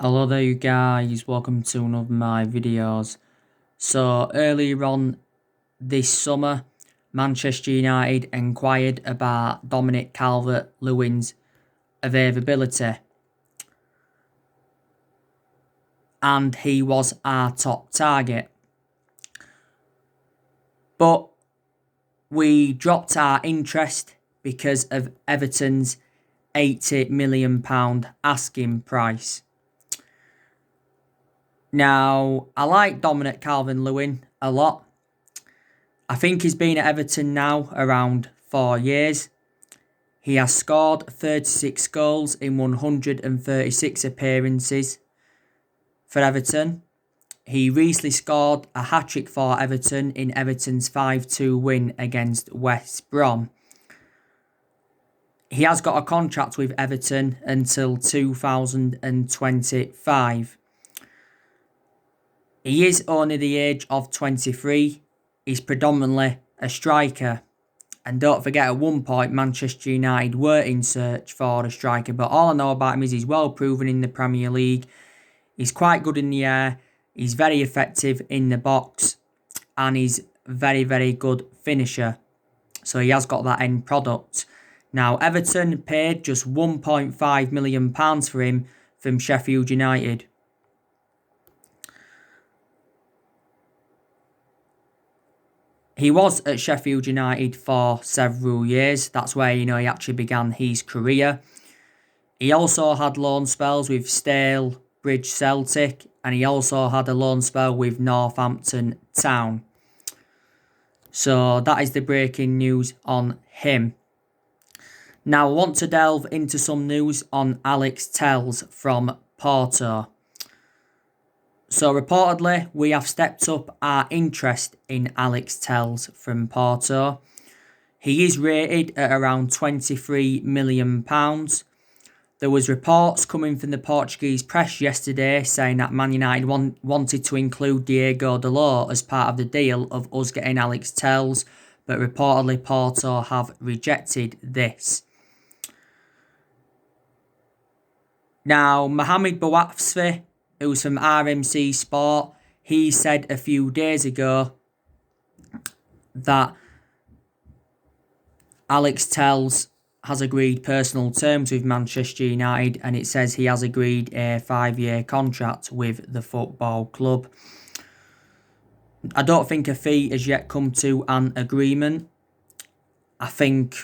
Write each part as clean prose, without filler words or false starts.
Hello there you guys, welcome to one of my videos. So earlier on this summer, Manchester United inquired about Dominic Calvert-Lewin's availability. And he was our top target. But we dropped our interest because of Everton's £80 million asking price. Now, I like Dominic Calvert-Lewin a lot. I think he's been at Everton now around 4 years. He has scored 36 goals in 136 appearances for Everton. He recently scored a hat-trick for Everton in Everton's 5-2 win against West Brom. He has got a contract with Everton until 2025. He is only the age of 23. He's predominantly a striker. And don't forget, at one point, Manchester United were in search for a striker. But all I know about him is he's well proven in the Premier League. He's quite good in the air. He's very effective in the box. And he's very, very good finisher. So he has got that end product. Now, Everton paid just £1.5 million for him from Sheffield United. He was at Sheffield United for several years. That's where, he actually began his career. He also had loan spells with Stalybridge Celtic, and he also had a loan spell with Northampton Town. So that is the breaking news on him. Now I want to delve into some news on Alex Telles from Porto. So reportedly, we have stepped up our interest in Alex Telles from Porto. He is rated at around £23 million. There was reports coming from the Portuguese press yesterday saying that Man United wanted to include Diego Dalot as part of the deal of us getting Alex Telles, but reportedly Porto have rejected this. Now, Mohamed Bouafsi, who's from RMC Sport, he said a few days ago that Alex Telles has agreed personal terms with Manchester United, and it says he has agreed a 5-year contract with the football club. I don't think a fee has yet come to an agreement. I think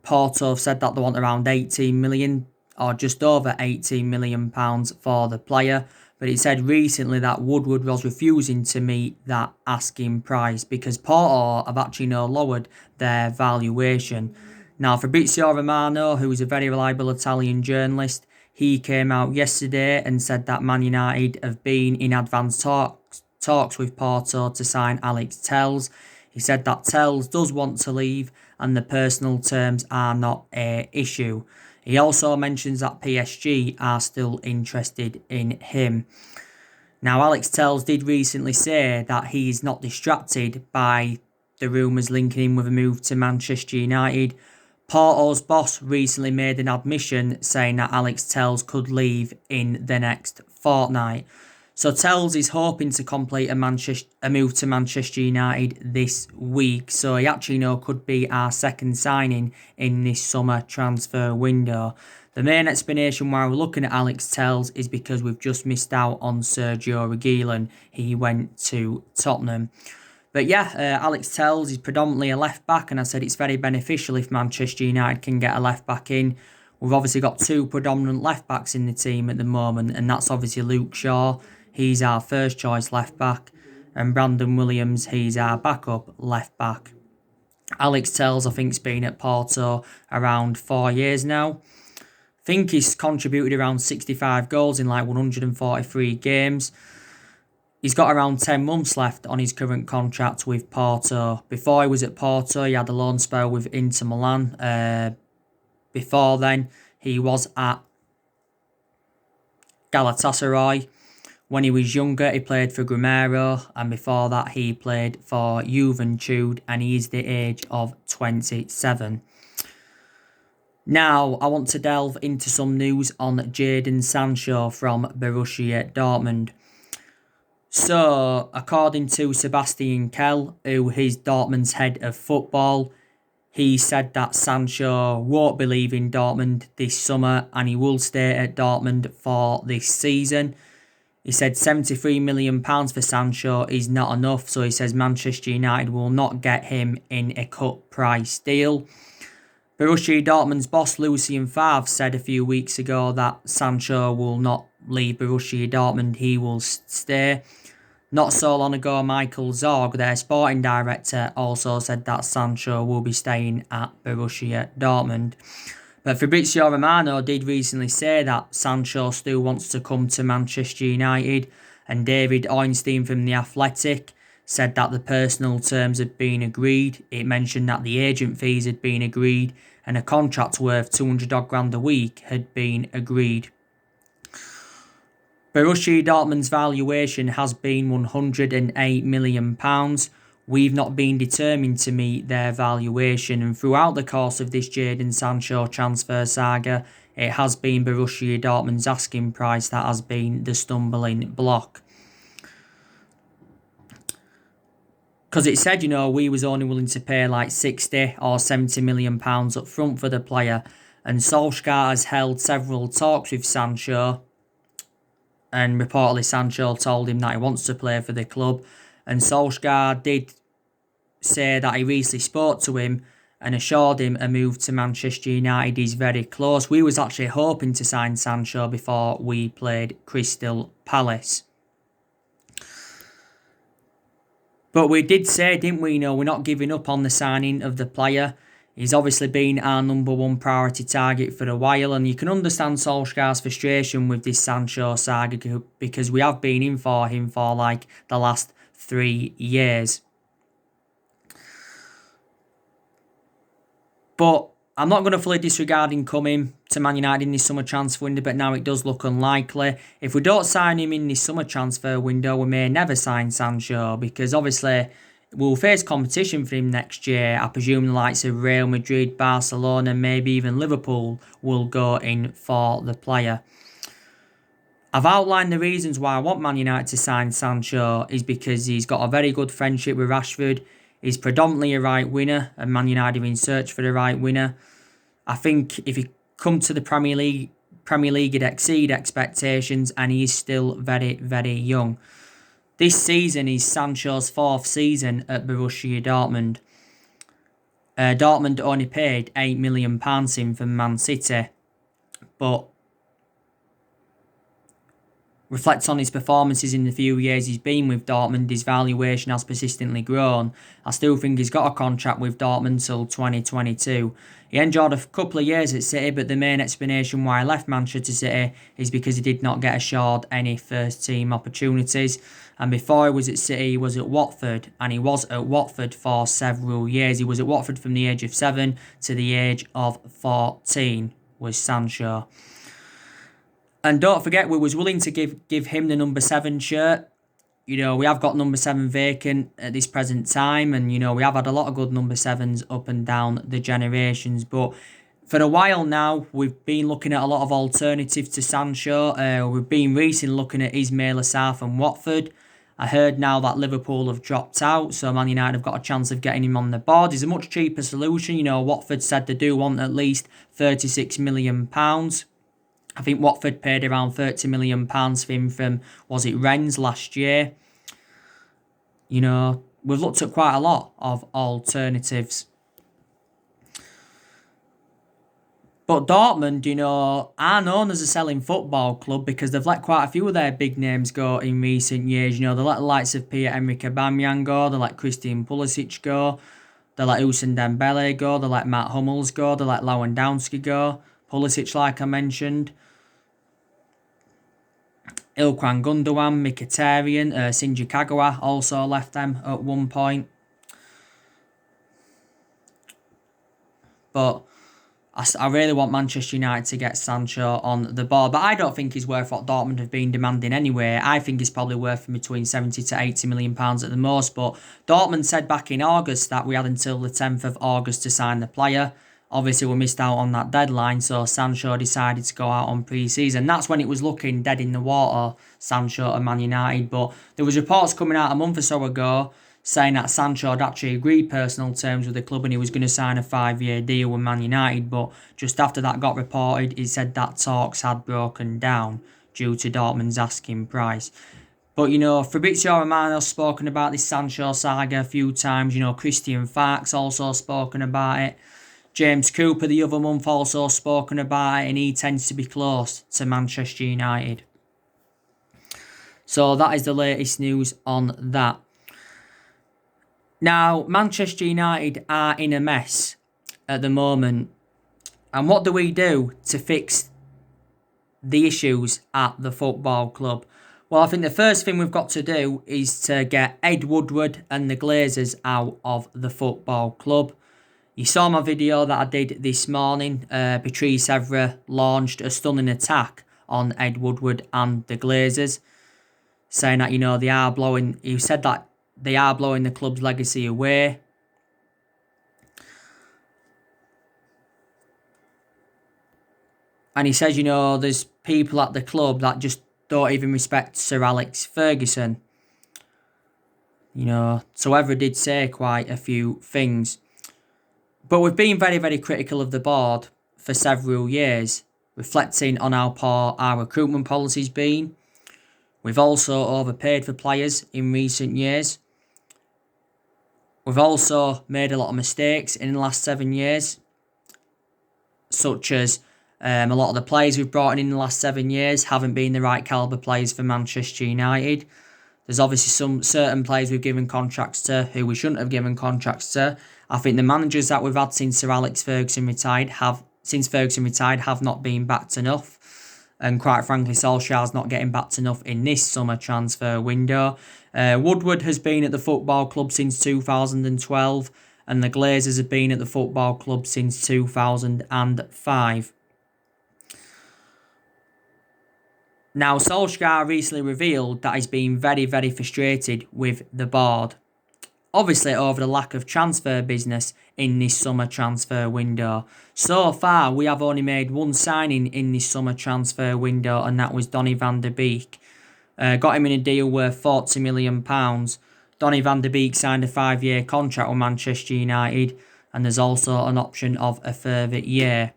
Porto have said that they want around 18 million or just over £18 million for the player. But it said recently that Woodward was refusing to meet that asking price because Porto have actually now lowered their valuation. Now, Fabrizio Romano, who is a very reliable Italian journalist, he came out yesterday and said that Man United have been in advanced talks with Porto to sign Alex Telles. He said that Telles does want to leave and the personal terms are not an issue. He also mentions that PSG are still interested in him. Now, Alex Telles did recently say that he is not distracted by the rumours linking him with a move to Manchester United. Porto's boss recently made an admission saying that Alex Telles could leave in the next fortnight. So Telles is hoping to complete a move to Manchester United this week. So he actually could be our second signing in this summer transfer window. The main explanation why we're looking at Alex Telles is because we've just missed out on Sergio Reguilon. He went to Tottenham. But yeah, Alex Telles is predominantly a left-back, and I said it's very beneficial if Manchester United can get a left-back in. We've obviously got two predominant left-backs in the team at the moment, and that's obviously Luke Shaw. He's our first choice left-back, and Brandon Williams, he's our backup left-back. Alex Telles, I think, has been at Porto around 4 years now. I think he's contributed around 65 goals in like 143 games. He's got around 10 months left on his current contract with Porto. Before he was at Porto, he had a loan spell with Inter Milan. Before then, he was at Galatasaray. When he was younger, he played for Grumero, and before that, he played for Juventude, and he is the age of 27. Now, I want to delve into some news on Jadon Sancho from Borussia Dortmund. So, according to Sebastian Kell, who is Dortmund's head of football, he said that Sancho won't be leaving Dortmund this summer and he will stay at Dortmund for this season. He said £73 million for Sancho is not enough, so he says Manchester United will not get him in a cut price deal. Borussia Dortmund's boss Lucien Favre said a few weeks ago that Sancho will not leave Borussia Dortmund, he will stay. Not so long ago, Michael Zorg, their sporting director, also said that Sancho will be staying at Borussia Dortmund. But Fabrizio Romano did recently say that Sancho still wants to come to Manchester United, and David Ornstein from The Athletic said that the personal terms had been agreed. It mentioned that the agent fees had been agreed and a contract worth 200 odd grand a week had been agreed. Borussia Dortmund's valuation has been £108 million. We've not been determined to meet their valuation, and throughout the course of this Jadon Sancho transfer saga, it has been Borussia Dortmund's asking price that has been the stumbling block. Because it said, we was only willing to pay like 60 or 70 million pounds up front for the player, and Solskjaer has held several talks with Sancho, and reportedly Sancho told him that he wants to play for the club, and Solskjaer did say that he recently spoke to him and assured him a move to Manchester United is very close. We was actually hoping to sign Sancho before we played Crystal Palace. But we did say, didn't we, we're not giving up on the signing of the player. He's obviously been our number one priority target for a while, and you can understand Solskjaer's frustration with this Sancho saga because we have been in for him for like the last 3 years. But I'm not going to fully disregard him coming to Man United in this summer transfer window, but now it does look unlikely. If we don't sign him in this summer transfer window, we may never sign Sancho because obviously we'll face competition for him next year. I presume the likes of Real Madrid, Barcelona, maybe even Liverpool will go in for the player. I've outlined the reasons why I want Man United to sign Sancho is because he's got a very good friendship with Rashford. He's predominantly a right winger, and Man United are in search for the right winger. I think if he come to the Premier League, he'd exceed expectations, and he is still very, very young. This season is Sancho's 4th season at Borussia Dortmund. Dortmund only paid £8 million in from Man City, but reflects on his performances in the few years he's been with Dortmund, his valuation has persistently grown. I still think he's got a contract with Dortmund till 2022. He enjoyed a couple of years at City, but the main explanation why he left Manchester City is because he did not get assured any first team opportunities. And before he was at City, he was at Watford, and he was at Watford for several years. He was at Watford from the age of 7 to the age of 14 was Sancho. And don't forget, we was willing to give him the number 7 shirt. We have got number 7 vacant at this present time, and we have had a lot of good number 7s up and down the generations. But for a while now, we've been looking at a lot of alternatives to Sancho. We've been recently looking at Ismail Assar and Watford. I heard now that Liverpool have dropped out, so Man United have got a chance of getting him on the board. He's a much cheaper solution. Watford said they do want at least £36 million. I think Watford paid around £30 million for him from, was it Rennes last year? We've looked at quite a lot of alternatives. But Dortmund, are known as a selling football club because they've let quite a few of their big names go in recent years. They let the likes of Pierre-Emerick Aubameyang go, they let Christian Pulisic go, they let Ousmane Dembele go, they let Matt Hummels go, they let Lewandowski go, Pulisic like I mentioned. Ilkay Gundogan, Mkhitaryan, Shinji Kagawa also left them at one point. But I really want Manchester United to get Sancho on the board. But I don't think he's worth what Dortmund have been demanding anyway. I think he's probably worth between 70 to 80 million pounds at the most. But Dortmund said back in August that we had until the 10th of August to sign the player. Obviously, we missed out on that deadline, so Sancho decided to go out on pre-season. That's when it was looking dead in the water, Sancho and Man United. But there was reports coming out a month or so ago saying that Sancho had actually agreed personal terms with the club and he was going to sign a 5-year deal with Man United. But just after that got reported, he said that talks had broken down due to Dortmund's asking price. But, Fabrizio Romano's spoken about this Sancho saga a few times. Christian Falk's also spoken about it. James Cooper the other month also spoken about it, and he tends to be close to Manchester United. So that is the latest news on that. Now, Manchester United are in a mess at the moment. And what do we do to fix the issues at the football club? Well, I think the first thing we've got to do is to get Ed Woodward and the Glazers out of the football club. You saw my video that I did this morning. Patrice Evra launched a stunning attack on Ed Woodward and the Glazers, saying that, they are blowing... He said that they are blowing the club's legacy away. And he says, there's people at the club that just don't even respect Sir Alex Ferguson. So Evra did say quite a few things. But we've been very, very critical of the board for several years, reflecting on how poor our recruitment policy's been. We've also overpaid for players in recent years. We've also made a lot of mistakes in the last 7 years, such as a lot of the players we've brought in the last 7 years haven't been the right calibre players for Manchester United. There's obviously some certain players we've given contracts to who we shouldn't have given contracts to. I think the managers that we've had since Sir Alex Ferguson retired have not been backed enough. And quite frankly, Solskjaer's not getting backed enough in this summer transfer window. Woodward has been at the football club since 2012 and the Glazers have been at the football club since 2005. Now, Solskjaer recently revealed that he's been very, very frustrated with the board. Obviously, over the lack of transfer business in this summer transfer window. So far, we have only made one signing in this summer transfer window, and that was Donny van de Beek. Got him in a deal worth £40 million. Donny van de Beek signed a 5-year contract with Manchester United, and there's also an option of a further year.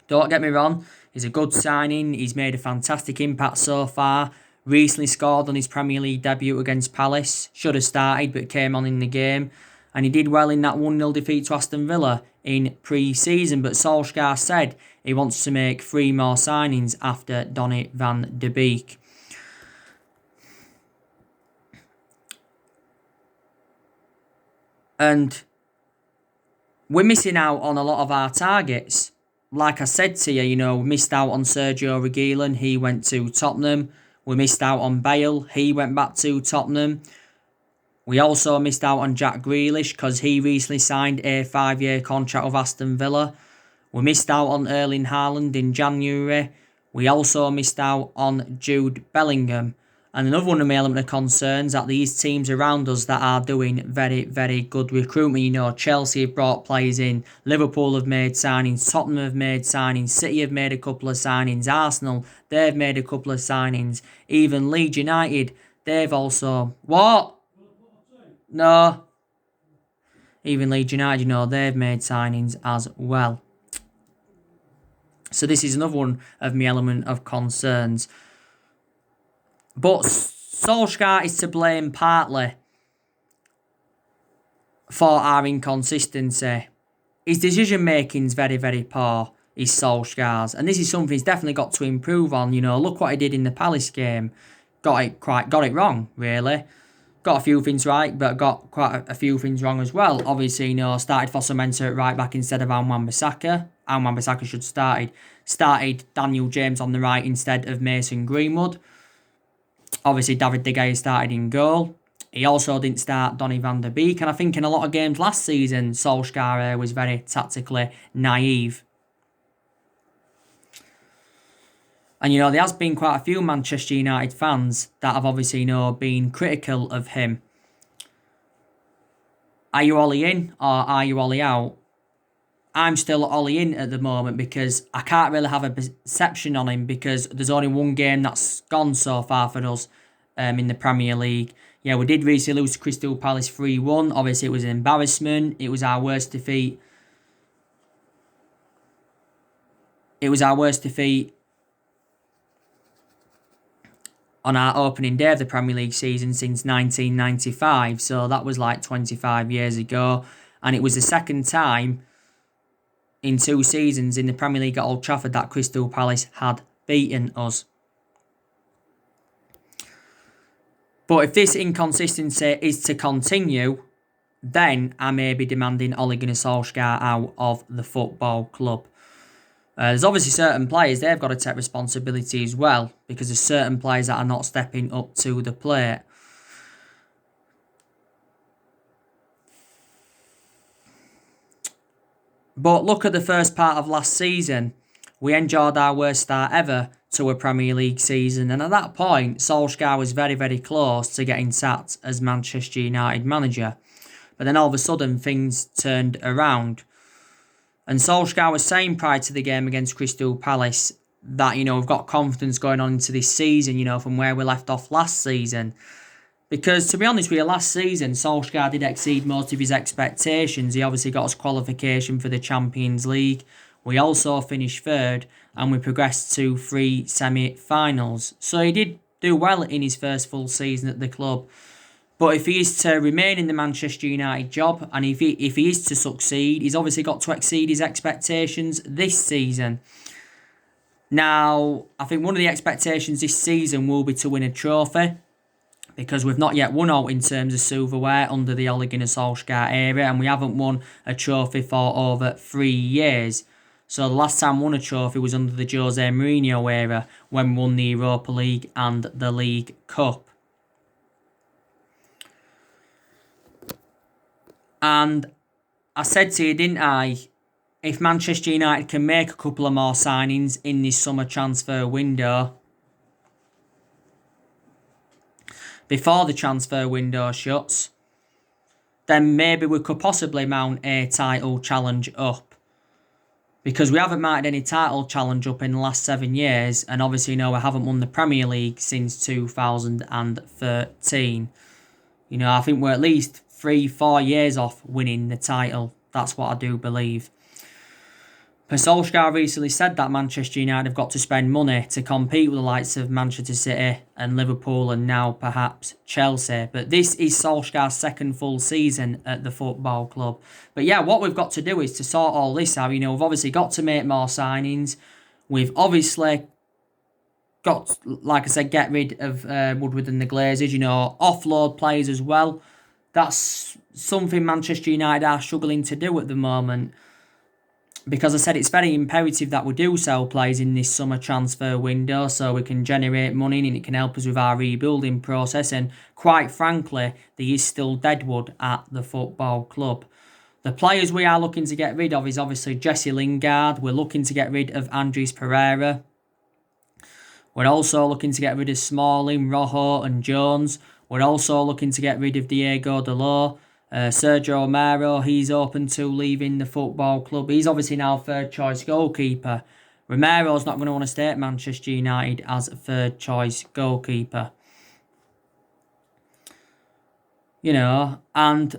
Don't get me wrong, he's a good signing. He's made a fantastic impact so far. Recently scored on his Premier League debut against Palace. Should have started, but came on in the game. And he did well in that 1-0 defeat to Aston Villa in pre-season. But Solskjaer said he wants to make 3 more signings after Donny van de Beek. And we're missing out on a lot of our targets. Like I said to you, we missed out on Sergio Reguilon. He went to Tottenham. We missed out on Bale. He went back to Tottenham. We also missed out on Jack Grealish because he recently signed a 5-year contract with Aston Villa. We missed out on Erling Haaland in January. We also missed out on Jude Bellingham. And another one of my element of concerns that these teams around us that are doing very, very good recruitment. Chelsea have brought players in. Liverpool have made signings. Tottenham have made signings. City have made a couple of signings. Arsenal, they've made a couple of signings. Even Leeds United, they've also... What? No. Even Leeds United, they've made signings as well. So this is another one of my element of concerns. But Solskjaer is to blame partly for our inconsistency. His decision making is very, very poor, is Solskjaer's. And this is something he's definitely got to improve on. Look what he did in the Palace game. Got it wrong, really. Got a few things right, but got quite a few things wrong as well. Obviously, started Fosu-Mensah at right back instead of Wan-Bissaka. Wan-Bissaka should have started Daniel James on the right instead of Mason Greenwood. Obviously, David De Gea started in goal. He also didn't start Donny van de Beek. And I think in a lot of games last season, Solskjaer was very tactically naive. And, there has been quite a few Manchester United fans that have obviously, been critical of him. Are you Ollie in or are you Ollie out? I'm still Ollie in at the moment because I can't really have a perception on him because there's only one game that's gone so far for us in the Premier League. Yeah, we did recently lose to Crystal Palace 3-1. Obviously, it was an embarrassment. It was our worst defeat. On our opening day of the Premier League season since 1995. So that was like 25 years ago. And it was the second time in 2 seasons in the Premier League at Old Trafford that Crystal Palace had beaten us. But if this inconsistency is to continue, then I may be demanding Ole Gunnar Solskjaer out of the football club. There's obviously certain players, they've got to take responsibility as well, because there's certain players that are not stepping up to the plate. But look at the first part of last season. We enjoyed our worst start ever to a Premier League season, and at that point, Solskjaer was very, very close to getting sacked as Manchester United manager. But then all of a sudden, things turned around. And Solskjaer was saying prior to the game against Crystal Palace that, we've got confidence going on into this season, from where we left off last season. Because, to be honest with you, last season, Solskjaer did exceed most of his expectations. He obviously got us qualification for the Champions League. We also finished third, and we progressed to 3 semi-finals. So he did do well in his first full season at the club. But if he is to remain in the Manchester United job, and if he is to succeed, he's obviously got to exceed his expectations this season. Now, I think one of the expectations this season will be to win a trophy, because we've not yet won out in terms of silverware under the Ole Gunnar Solskjaer era, and we haven't won a trophy for over 3 years. So the last time we won a trophy was under the Jose Mourinho era, when we won the Europa League and the League Cup. And I said to you, didn't I, if Manchester United can make a couple of more signings in this summer transfer window, before the transfer window shuts, then maybe we could possibly mount a title challenge up. Because we haven't mounted any title challenge up in the last 7 years, and obviously, we haven't won the Premier League since 2013. I think we're at least 3-4 years off winning the title. That's what I do believe. But Solskjaer recently said that Manchester United have got to spend money to compete with the likes of Manchester City and Liverpool and now perhaps Chelsea. But this is Solskjaer's second full season at the football club. But yeah, what we've got to do is to sort all this out. We've obviously got to make more signings. We've obviously got, like I said, get rid of Woodward and the Glazers. Offload players as well. That's something Manchester United are struggling to do at the moment. Because I said it's very imperative that we do sell players in this summer transfer window so we can generate money and it can help us with our rebuilding process. And quite frankly, there is still deadwood at the football club. The players we are looking to get rid of is obviously Jesse Lingard. We're looking to get rid of Andres Pereira. We're also looking to get rid of Smalling, Rojo and Jones. We're also looking to get rid of Diego Dalot. Sergio Romero, he's open to leaving the football club. He's obviously now third choice goalkeeper. Romero's not going to want to stay at Manchester United as a third choice goalkeeper. And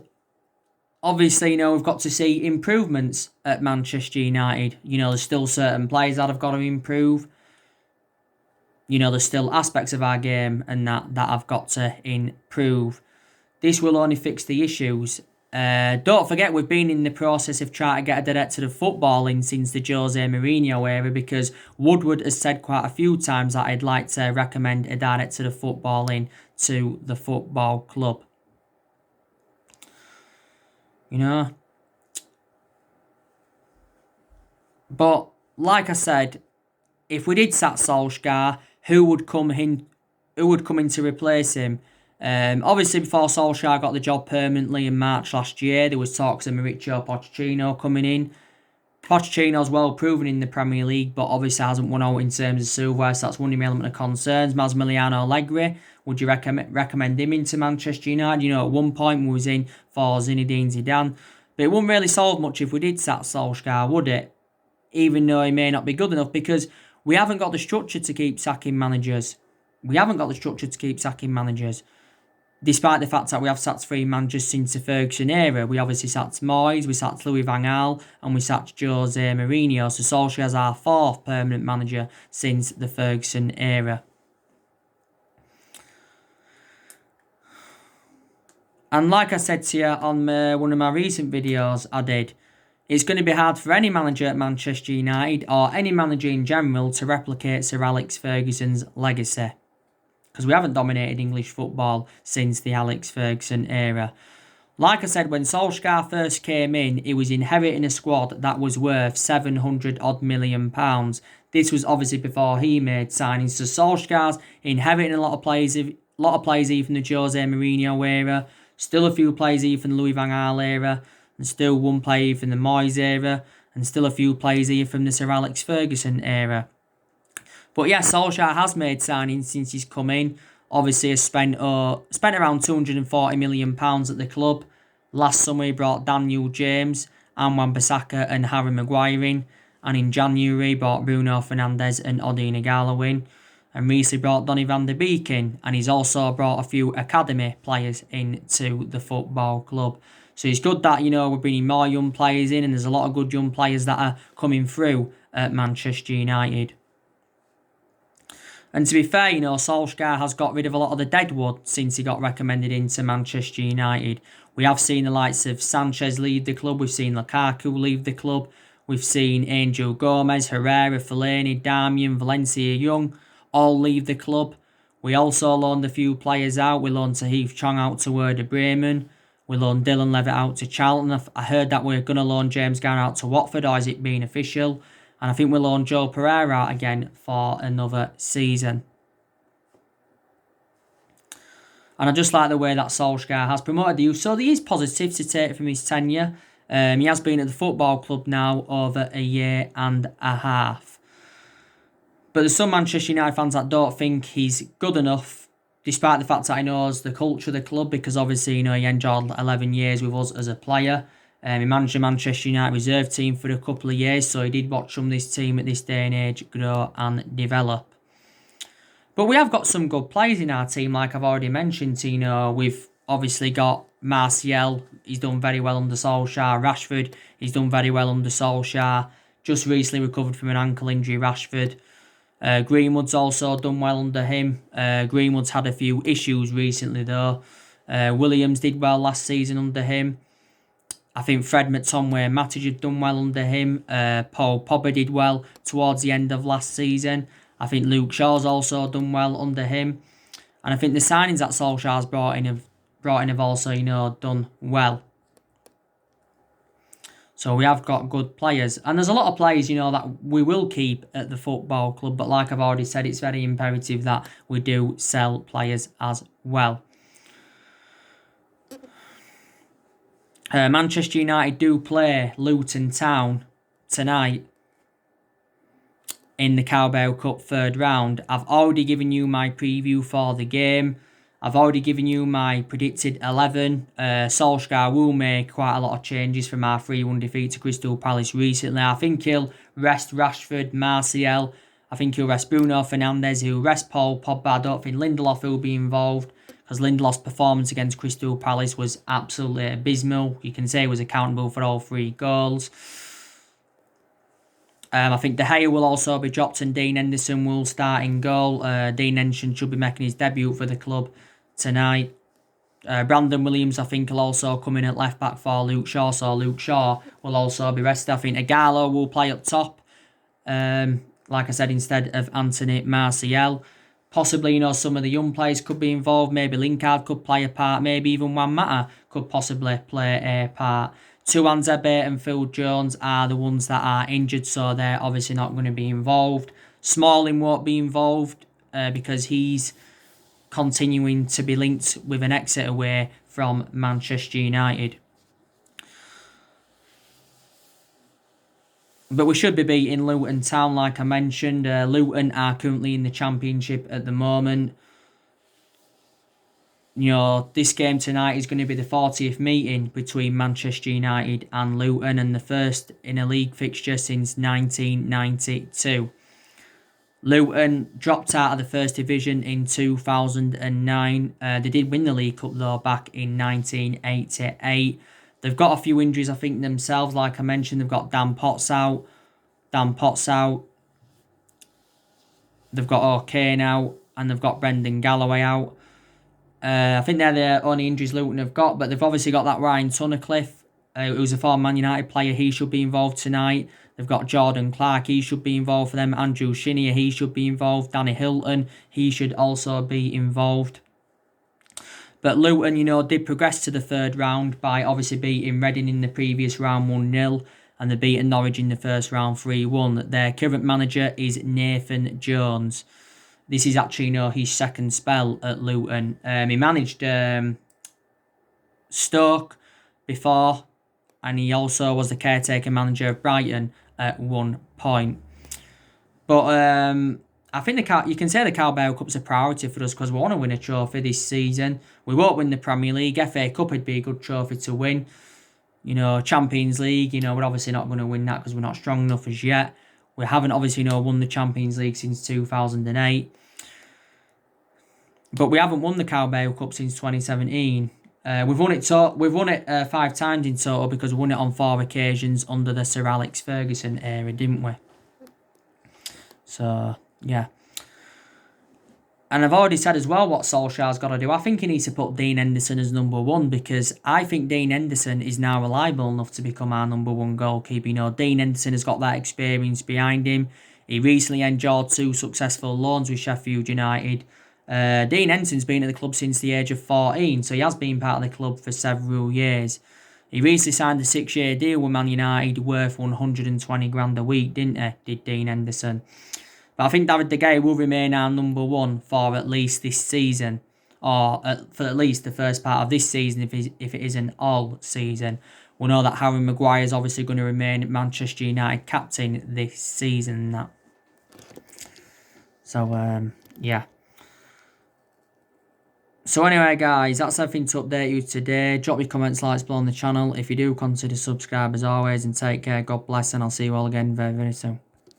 obviously, we've got to see improvements at Manchester United. There's still certain players that have got to improve. There's still aspects of our game and that have got to improve. This will only fix the issues. Don't forget, we've been in the process of trying to get a director of football in since the Jose Mourinho era, because Woodward has said quite a few times that I'd like to recommend a director of football in to the football club. But like I said, if we did sack Solskjaer, who would come in to replace him? Obviously, before Solskjaer got the job permanently in March last year, there was talks of Mauricio Pochettino coming in. Pochettino's well proven in the Premier League, but obviously hasn't won out in terms of silverware, so that's one element of concerns. Massimiliano Allegri, would you recommend him into Manchester United? At one point we was in for Zinedine Zidane. But it wouldn't really solve much if we did sack Solskjaer, would it? Even though he may not be good enough, because we haven't got the structure to keep sacking managers. Despite the fact that we have sacked 3 managers since the Ferguson era. We obviously sacked Moyes, we sacked Louis van Gaal, and we sacked Jose Mourinho. So Solskjaer is our 4th permanent manager since the Ferguson era. And like I said to you on one of my recent videos I did, it's going to be hard for any manager at Manchester United or any manager in general to replicate Sir Alex Ferguson's legacy. Because we haven't dominated English football since the Alex Ferguson era. Like I said, when Solskjaer first came in, he was inheriting a squad that was worth £700 million. This was obviously before he made signings. So Solskjaer's inheriting a lot of players even from the Jose Mourinho era. Still a few players even from the Louis van Gaal era. And still one player from the Moyes era. And still a few players even from the Sir Alex Ferguson era. But yeah, Solskjaer has made signings since he's come in. Obviously, has spent around £240 million at the club. Last summer, he brought Daniel James, Wan-Bissaka and Harry Maguire in. And in January, he brought Bruno Fernandes and Odion Ighalo in. And recently brought Donny van de Beek in. And he's also brought a few academy players into the football club. So it's good that, we're bringing more young players in. And there's a lot of good young players that are coming through at Manchester United. And to be fair, Solskjaer has got rid of a lot of the deadwood since he got recommended into Manchester United. We have seen the likes of Sanchez leave the club. We've seen Lukaku leave the club. We've seen Angel Gomez, Herrera, Fellaini, Darmian, Valencia Young all leave the club. We also loaned a few players out. We loaned Tahith Chong out to Werder Bremen. We loaned Dylan Levitt out to Charlton. I heard that we're going to loan James Garner out to Watford, or is it being official? And I think we'll loan Joe Pereira out again for another season. And I just like the way that Solskjaer has promoted the youth. So there is positive to take from his tenure. He has been at the football club now over a year and a half. But there's some Manchester United fans that don't think he's good enough, despite the fact that he knows the culture of the club, because obviously, he enjoyed 11 years with us as a player. He managed the Manchester United reserve team for a couple of years, so he did watch this team at this day and age grow and develop. But we have got some good players in our team, like I've already mentioned. We've obviously got Martial. He's done very well under Solskjaer. Rashford, he's done very well under Solskjaer. Just recently recovered from an ankle injury, Rashford. Greenwood's also done well under him. Greenwood's had a few issues recently, though. Williams did well last season under him. I think Fred McTominay, Matic had done well under him. Paul Pogba did well towards the end of last season. I think Luke Shaw's also done well under him. And I think the signings that Solskjaer's brought in have also, done well. So we have got good players. And there's a lot of players, that we will keep at the football club. But like I've already said, it's very imperative that we do sell players as well. Manchester United do play Luton Town tonight in the Carabao Cup 3rd round. I've already given you my preview for the game. I've already given you my predicted 11. Solskjaer will make quite a lot of changes from our 3-1 defeat to Crystal Palace recently. I think he'll rest Rashford, Martial. I think he'll rest Bruno Fernandes. He'll rest Paul Pogba. I don't think Lindelof will be involved, because Lindelof's performance against Crystal Palace was absolutely abysmal. You can say he was accountable for all 3 goals. I think De Gea will also be dropped and Dean Henderson will start in goal. Dean Henderson should be making his debut for the club tonight. Brandon Williams, I think, will also come in at left back for Luke Shaw. So Luke Shaw will also be rested. I think Ighalo will play up top, like I said, instead of Anthony Martial. Possibly, some of the young players could be involved. Maybe Lingard could play a part. Maybe even Juan Mata could possibly play a part. Tuanzebe and Phil Jones are the ones that are injured, so they're obviously not going to be involved. Smalling won't be involved because he's continuing to be linked with an exit away from Manchester United. But we should be beating Luton Town, like I mentioned. Luton are currently in the Championship at the moment. this game tonight is going to be the 40th meeting between Manchester United and Luton, and the first in a league fixture since 1992. Luton dropped out of the first division in 2009. They did win the League Cup though back in 1988. They've got a few injuries, I think, themselves. Like I mentioned, they've got Dan Potts out. They've got O'Kane out, and they've got Brendan Galloway out. I think they're the only injuries Luton have got, but they've obviously got that Ryan Tunnicliffe, who's a former Man United player. He should be involved tonight. They've got Jordan Clark. He should be involved for them. Andrew Shinia, he should be involved. Danny Hilton, he should also be involved. But Luton, did progress to the third round by obviously beating Reading in the previous round 1-0, and they beaten Norwich in the first round 3-1. Their current manager is Nathan Jones. This is actually his second spell at Luton. He managed Stoke before, and he also was the caretaker manager of Brighton at one point. But I think you can say the Carabao Cup's a priority for us because we want to win a trophy this season. We won't win the Premier League. FA Cup would be a good trophy to win. Champions League, we're obviously not going to win that because we're not strong enough as yet. We haven't obviously won the Champions League since 2008. But we haven't won the Calvert-Lewin Cup since 2017. We've won it 5 times in total because we won it on 4 occasions under the Sir Alex Ferguson era, didn't we? So, yeah. And I've already said as well what Solskjaer's got to do. I think he needs to put Dean Henderson as number 1 because I think Dean Henderson is now reliable enough to become our number 1 goalkeeper. Dean Henderson has got that experience behind him. He recently enjoyed 2 successful loans with Sheffield United. Dean Henderson's been at the club since the age of 14, so he has been part of the club for several years. He recently signed a 6-year deal with Man United worth 120 grand a week, didn't he? Did Dean Henderson. But I think David De Gea will remain our number 1 for at least this season, or for at least the first part of this season if it isn't all season. We know that Harry Maguire is obviously going to remain Manchester United captain this season. So, yeah. So anyway, guys, that's everything to update you today. Drop your comments, likes below on the channel. If you do, consider subscribe as always, and take care. God bless, and I'll see you all again very, very soon.